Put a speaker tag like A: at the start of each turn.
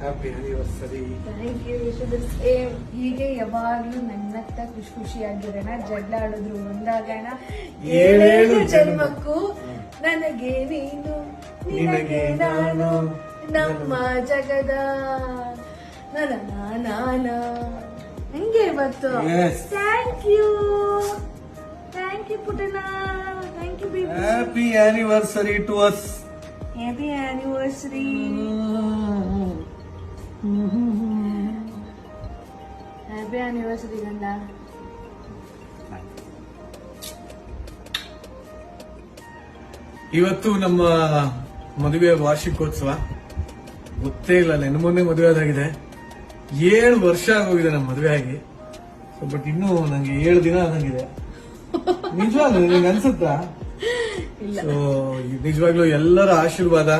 A: Happy anniversary.
B: Thank you. Same ಹೀಗೆ ಯಾವಾಗ್ಲೂ ನನ್ನತ್ತ ಖುಷಿ ಖುಷಿಯಾಗಿರೋಣ, ಜಗಳ ಆಡಿದ್ರು ಒಂದಾಗೋಣ, ಏಳೇಳು ಜನ್ಮಕ್ಕೂ ನನಗೆ ನೀನು ನಿನಗೆ ನಾನು ನಮ್ಮ ಜಗದ ನಾನ ಹಂಗೆ ಇವತ್ತು. ಥ್ಯಾಂಕ್ ಯು ಪುಟನ, thank you baby.
A: Happy anniversary to us.
B: Happy anniversary. Happy anniversary ಗಂಡ.
A: ಇವತ್ತು ನಮ್ಮ ಮದುವೆ ವಾರ್ಷಿಕೋತ್ಸವ. ಗೊತ್ತೇ ಇಲ್ಲ, ನೆನ್ನೆ ಮೊನ್ನೆ ಮದುವೆ ಆದಾಗಿದೆ. 7 ವರ್ಷ ಆಗೋಗಿದೆ ನಮ್ಮ ಮದುವೆ ಆಗಿ. ಬಟ್ ಇನ್ನೂ ನಂಗೆ 7 ದಿನ ಆದಂಗಿದೆ. ನಿಜವಾಗ್ಲೂ ನಿಂಗೆ ಅನ್ಸುತ್ತಾ? ಸೊ ನಿಜವಾಗ್ಲೂ ಎಲ್ಲರ ಆಶೀರ್ವಾದ